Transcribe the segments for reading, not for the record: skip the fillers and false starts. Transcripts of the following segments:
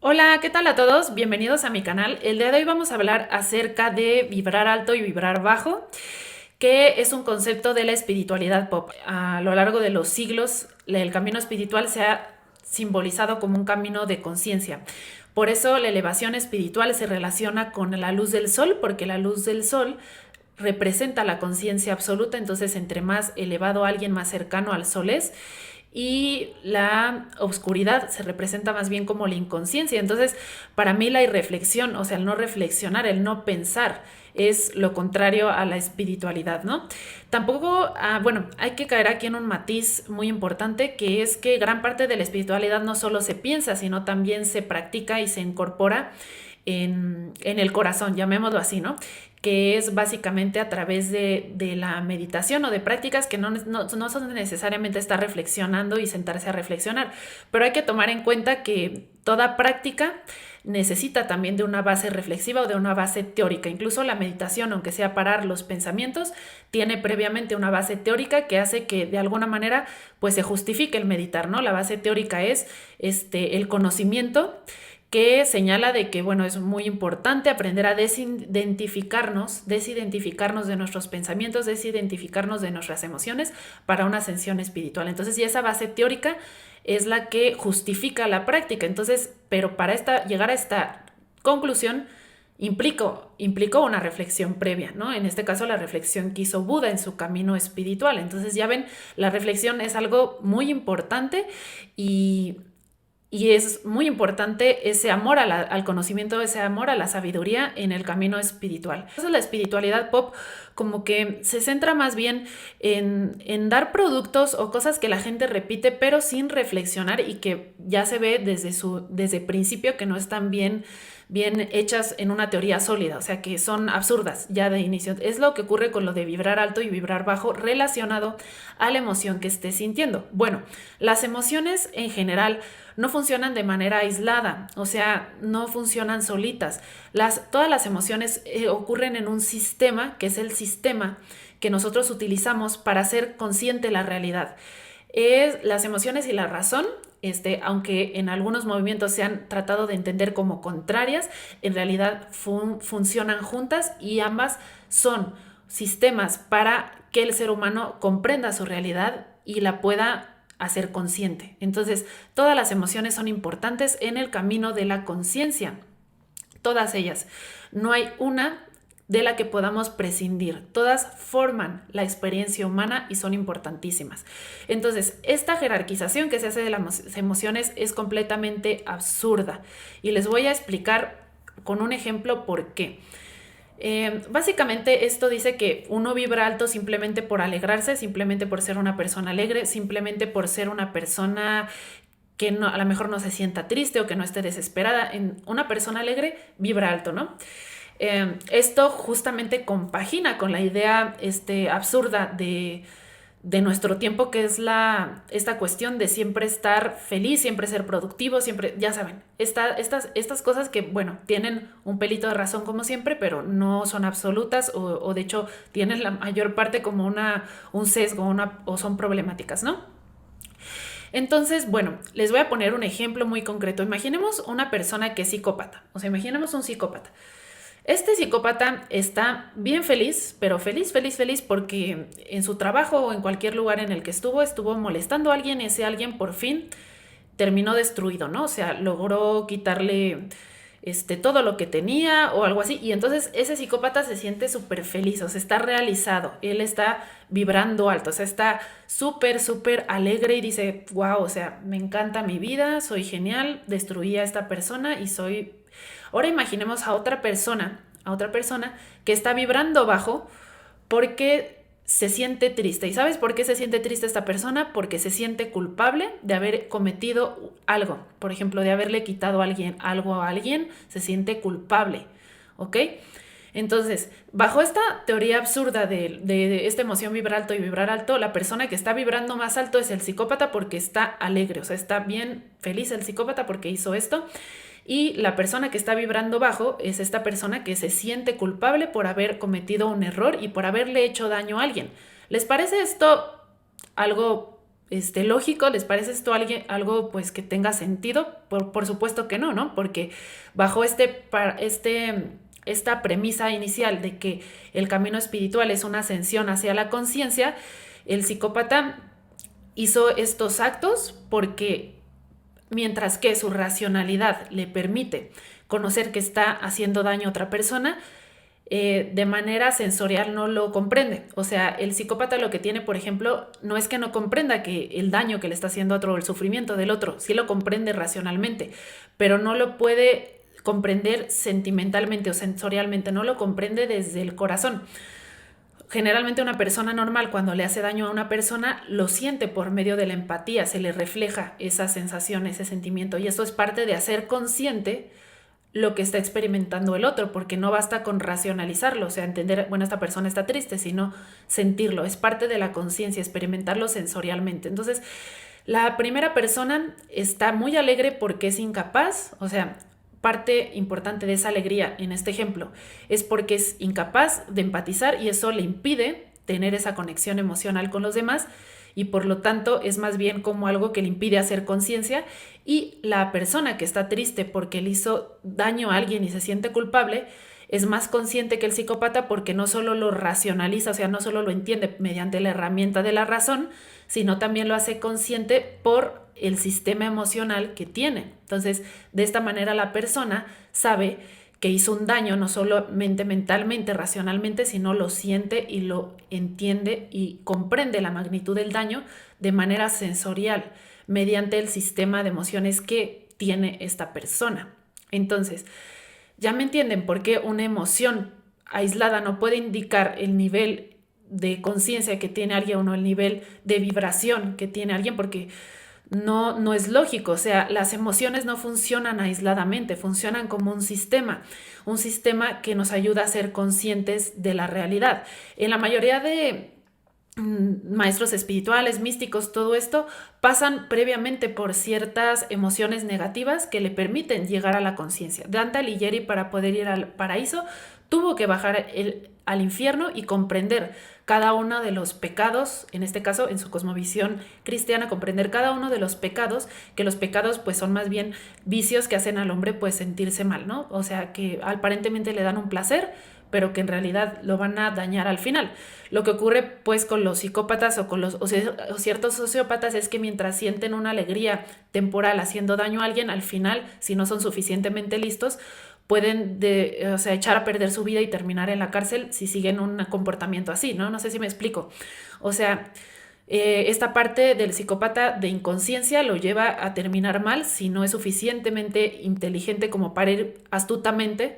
Hola, ¿qué tal a todos? Bienvenidos a mi canal. El día de hoy vamos a hablar acerca de vibrar alto y vibrar bajo, que es un concepto de la espiritualidad pop. A lo largo de los siglos, el camino espiritual se ha simbolizado como un camino de conciencia. Por eso la elevación espiritual se relaciona con la luz del sol, porque la luz del sol representa la conciencia absoluta. Entonces, entre más elevado alguien, más cercano al sol es, y la oscuridad se representa más bien como la inconsciencia. Entonces, para mí la irreflexión, o sea, el no reflexionar, el no pensar, es lo contrario a la espiritualidad, ¿no? Tampoco, bueno, hay que caer aquí en un matiz muy importante, que es que gran parte de la espiritualidad no solo se piensa, sino también se practica y se incorpora en el corazón, llamémoslo así, ¿no? Que es básicamente a través de la meditación o de prácticas que no son necesariamente estar reflexionando y sentarse a reflexionar, pero hay que tomar en cuenta que toda práctica necesita también de una base reflexiva o de una base teórica. Incluso la meditación, aunque sea parar los pensamientos, tiene previamente una base teórica que hace que de alguna manera pues se justifique el meditar, ¿no? La base teórica es el conocimiento, que señala de que, bueno, es muy importante aprender a desidentificarnos de nuestros pensamientos, desidentificarnos de nuestras emociones para una ascensión espiritual. Entonces, y esa base teórica es la que justifica la práctica. Entonces, pero para llegar a esta conclusión implicó una reflexión previa, ¿no? En este caso, la reflexión que hizo Buda en su camino espiritual. Entonces, ya ven, la reflexión es algo muy importante y es muy importante ese amor al conocimiento, ese amor a la sabiduría en el camino espiritual. Entonces la espiritualidad pop como que se centra más bien en dar productos o cosas que la gente repite, pero sin reflexionar, y que ya se ve desde principio que no están bien hechas en una teoría sólida, o sea que son absurdas ya de inicio. Es lo que ocurre con lo de vibrar alto y vibrar bajo relacionado a la emoción que estés sintiendo. Bueno, las emociones en general no funcionan de manera aislada, o sea, no funcionan solitas. Todas las emociones ocurren en un sistema, que es el sistema que nosotros utilizamos para hacer consciente la realidad. Las emociones y la razón, aunque en algunos movimientos se han tratado de entender como contrarias, en realidad funcionan juntas, y ambas son sistemas para que el ser humano comprenda su realidad y la pueda hacer consciente. Entonces, todas las emociones son importantes en el camino de la conciencia, todas ellas. No hay una de la que podamos prescindir. Todas forman la experiencia humana y son importantísimas. Entonces, esta jerarquización que se hace de las emociones es completamente absurda, y les voy a explicar con un ejemplo por qué. Básicamente esto dice que uno vibra alto simplemente por alegrarse, simplemente por ser una persona alegre, simplemente por ser una persona que no, a lo mejor no se sienta triste o que no esté desesperada. Una persona alegre vibra alto, ¿no? Esto justamente compagina con la idea absurda de nuestro tiempo, que es esta cuestión de siempre estar feliz, siempre ser productivo, siempre, ya saben, estas cosas que, bueno, tienen un pelito de razón como siempre, pero no son absolutas, o de hecho tienen la mayor parte como un sesgo, o son problemáticas, ¿no? Entonces, bueno, les voy a poner un ejemplo muy concreto. Imaginemos una persona que es psicópata, o sea, imaginemos un psicópata. Este psicópata está bien feliz, pero feliz, feliz, feliz, porque en su trabajo o en cualquier lugar en el que estuvo molestando a alguien, y ese alguien por fin terminó destruido, ¿no? O sea, logró quitarle todo lo que tenía o algo así, y entonces ese psicópata se siente súper feliz, o sea, está realizado, él está vibrando alto, o sea, está súper, súper alegre y dice, wow, o sea, me encanta mi vida, soy genial, destruí a esta persona y soy... Ahora imaginemos a otra persona que está vibrando bajo porque se siente triste. ¿Y sabes por qué se siente triste esta persona? Porque se siente culpable de haber cometido algo. Por ejemplo, de haberle quitado algo a alguien, se siente culpable. ¿Ok? Entonces, bajo esta teoría absurda de esta emoción vibrar alto y vibrar alto, la persona que está vibrando más alto es el psicópata porque está alegre, o sea, está bien feliz el psicópata porque hizo esto. Y la persona que está vibrando bajo es esta persona que se siente culpable por haber cometido un error y por haberle hecho daño a alguien. ¿Les parece esto algo lógico? ¿Les parece esto algo pues que tenga sentido? Por supuesto que no, ¿no? Porque bajo esta premisa inicial de que el camino espiritual es una ascensión hacia la conciencia, el psicópata hizo estos actos porque mientras que su racionalidad le permite conocer que está haciendo daño a otra persona, de manera sensorial no lo comprende. O sea, el psicópata lo que tiene, por ejemplo, no es que no comprenda que el daño que le está haciendo a otro, el sufrimiento del otro, sí lo comprende racionalmente, pero no lo puede comprender sentimentalmente o sensorialmente, no lo comprende desde el corazón. Generalmente una persona normal, cuando le hace daño a una persona, lo siente por medio de la empatía, se le refleja esa sensación, ese sentimiento, y eso es parte de hacer consciente lo que está experimentando el otro, porque no basta con racionalizarlo, o sea, entender, bueno, esta persona está triste, sino sentirlo, es parte de la conciencia, experimentarlo sensorialmente. Entonces, la primera persona está muy alegre porque es incapaz, o sea, parte importante de esa alegría en este ejemplo es porque es incapaz de empatizar y eso le impide tener esa conexión emocional con los demás y por lo tanto es más bien como algo que le impide hacer conciencia. Y la persona que está triste porque le hizo daño a alguien y se siente culpable es más consciente que el psicópata porque no solo lo racionaliza, o sea, no solo lo entiende mediante la herramienta de la razón, sino también lo hace consciente por el sistema emocional que tiene. Entonces, de esta manera la persona sabe que hizo un daño no solamente mentalmente, racionalmente, sino lo siente y lo entiende y comprende la magnitud del daño de manera sensorial, mediante el sistema de emociones que tiene esta persona. Entonces, ya me entienden por qué una emoción aislada no puede indicar el nivel de conciencia que tiene alguien o el nivel de vibración que tiene alguien, porque no es lógico. O sea, las emociones no funcionan aisladamente, funcionan como un sistema que nos ayuda a ser conscientes de la realidad. En la mayoría de maestros espirituales, místicos, todo esto pasan previamente por ciertas emociones negativas que le permiten llegar a la conciencia. Dante Alighieri, para poder ir al paraíso, tuvo que bajar al infierno y comprender cada uno de los pecados, en este caso en su cosmovisión cristiana, comprender cada uno de los pecados, que los pecados pues son más bien vicios que hacen al hombre pues sentirse mal, ¿no? O sea, que aparentemente le dan un placer, pero que en realidad lo van a dañar al final. Lo que ocurre pues con los psicópatas o ciertos sociópatas es que mientras sienten una alegría temporal haciendo daño a alguien, al final, si no son suficientemente listos, pueden echar a perder su vida y terminar en la cárcel si siguen un comportamiento así, ¿no? No sé si me explico. O sea, esta parte del psicópata de inconsciencia lo lleva a terminar mal si no es suficientemente inteligente como para ir astutamente,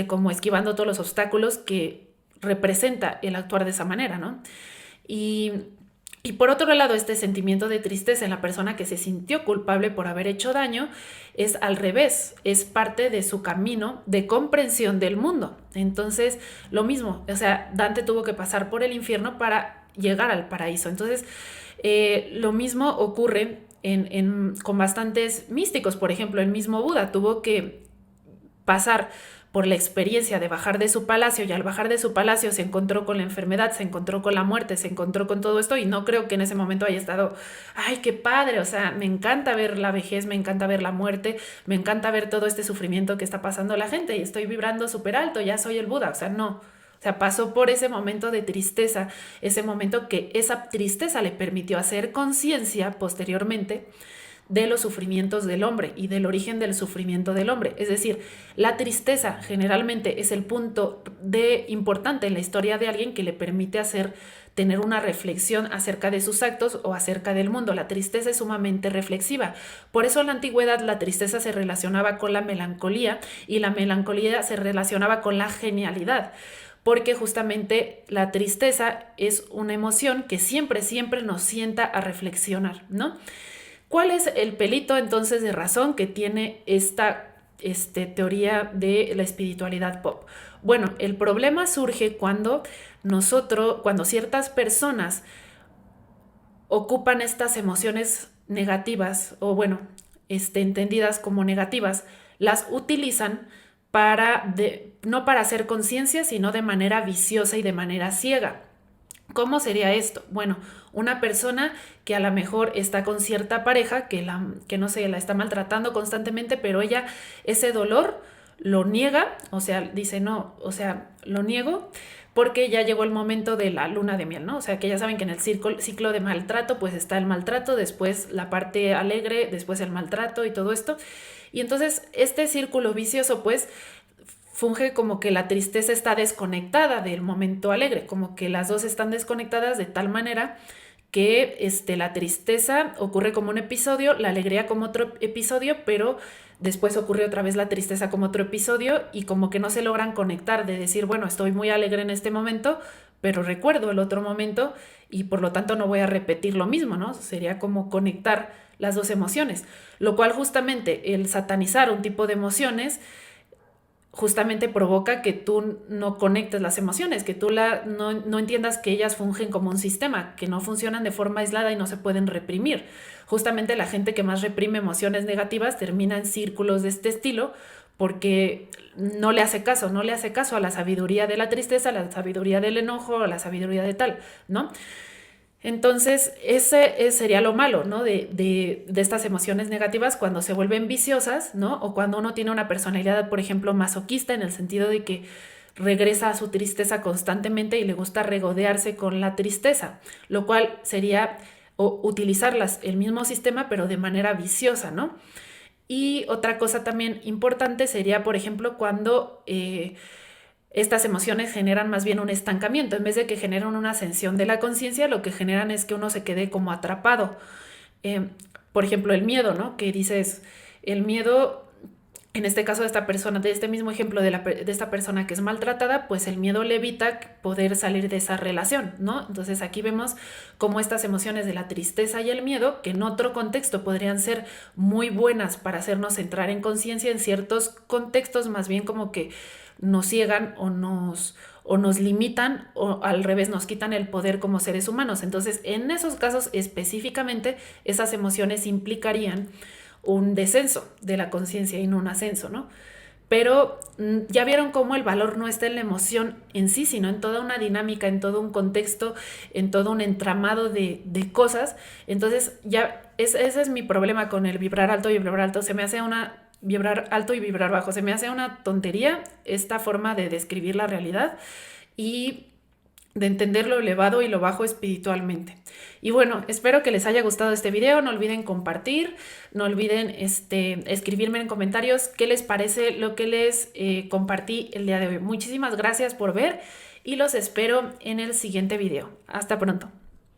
como esquivando todos los obstáculos que representa el actuar de esa manera, ¿no? Y, y por otro lado, este sentimiento de tristeza en la persona que se sintió culpable por haber hecho daño es al revés, es parte de su camino de comprensión del mundo. Entonces, lo mismo, o sea, Dante tuvo que pasar por el infierno para llegar al paraíso. Entonces, lo mismo ocurre con bastantes místicos. Por ejemplo, el mismo Buda tuvo que pasar por la experiencia de bajar de su palacio, y al bajar de su palacio se encontró con la enfermedad, se encontró con la muerte, se encontró con todo esto, y no creo que en ese momento haya estado, ay, qué padre, o sea, me encanta ver la vejez, me encanta ver la muerte, me encanta ver todo este sufrimiento que está pasando la gente, y estoy vibrando súper alto, ya soy el Buda, o sea, no. O sea, pasó por ese momento de tristeza, ese momento que esa tristeza le permitió hacer conciencia posteriormente de los sufrimientos del hombre y del origen del sufrimiento del hombre. Es decir, la tristeza generalmente es el punto importante en la historia de alguien que le permite tener una reflexión acerca de sus actos o acerca del mundo. La tristeza es sumamente reflexiva. Por eso en la antigüedad la tristeza se relacionaba con la melancolía y la melancolía se relacionaba con la genialidad, porque justamente la tristeza es una emoción que siempre nos sienta a reflexionar, ¿no? ¿Cuál es el pelito entonces de razón que tiene esta teoría de la espiritualidad pop? Bueno, el problema surge cuando ciertas personas ocupan estas emociones negativas, o bueno, entendidas como negativas, las utilizan no para hacer conciencia, sino de manera viciosa y de manera ciega. ¿Cómo sería esto? Bueno, una persona que a lo mejor está con cierta pareja que no sé, la está maltratando constantemente, pero ella ese dolor lo niega, o sea, dice no, o sea, lo niego porque ya llegó el momento de la luna de miel, ¿no? O sea, que ya saben que en el ciclo de maltrato, pues está el maltrato, después la parte alegre, después el maltrato y todo esto. Y entonces este círculo vicioso, pues, funge como que la tristeza está desconectada del momento alegre, como que las dos están desconectadas de tal manera que la tristeza ocurre como un episodio, la alegría como otro episodio, pero después ocurre otra vez la tristeza como otro episodio y como que no se logran conectar de decir, bueno, estoy muy alegre en este momento, pero recuerdo el otro momento y por lo tanto no voy a repetir lo mismo, ¿no? Sería como conectar las dos emociones, lo cual justamente el satanizar un tipo de emociones justamente provoca que tú no conectes las emociones, que tú no entiendas que ellas fungen como un sistema, que no funcionan de forma aislada y no se pueden reprimir. Justamente la gente que más reprime emociones negativas termina en círculos de este estilo porque no le hace caso, no le hace caso a la sabiduría de la tristeza, a la sabiduría del enojo, a la sabiduría de tal, ¿no? Entonces, ese sería lo malo, ¿no? De estas emociones negativas cuando se vuelven viciosas, ¿no? O cuando uno tiene una personalidad, por ejemplo, masoquista, en el sentido de que regresa a su tristeza constantemente y le gusta regodearse con la tristeza, lo cual sería utilizar el mismo sistema, pero de manera viciosa, ¿no? Y otra cosa también importante sería, por ejemplo, cuando estas emociones generan más bien un estancamiento. En vez de que generan una ascensión de la conciencia, lo que generan es que uno se quede como atrapado. Eh, por ejemplo, el miedo, ¿no? Que dices, el miedo, en este caso de esta persona, de este mismo ejemplo de esta persona que es maltratada, pues el miedo le evita poder salir de esa relación, ¿no? Entonces aquí vemos cómo estas emociones de la tristeza y el miedo, que en otro contexto podrían ser muy buenas para hacernos entrar en conciencia, en ciertos contextos más bien como que nos ciegan o nos limitan o al revés nos quitan el poder como seres humanos. Entonces, en esos casos específicamente, esas emociones implicarían un descenso de la conciencia y no un ascenso, ¿no? Pero ya vieron cómo el valor no está en la emoción en sí, sino en toda una dinámica, en todo un contexto, en todo un entramado de cosas. Entonces, ese es mi problema con el vibrar alto y vibrar alto. Se me hace vibrar alto y vibrar bajo. Se me hace una tontería esta forma de describir la realidad y de entender lo elevado y lo bajo espiritualmente. Y bueno, espero que les haya gustado este video. No olviden compartir, no olviden escribirme en comentarios qué les parece lo que les compartí el día de hoy. Muchísimas gracias por ver y los espero en el siguiente video. Hasta pronto.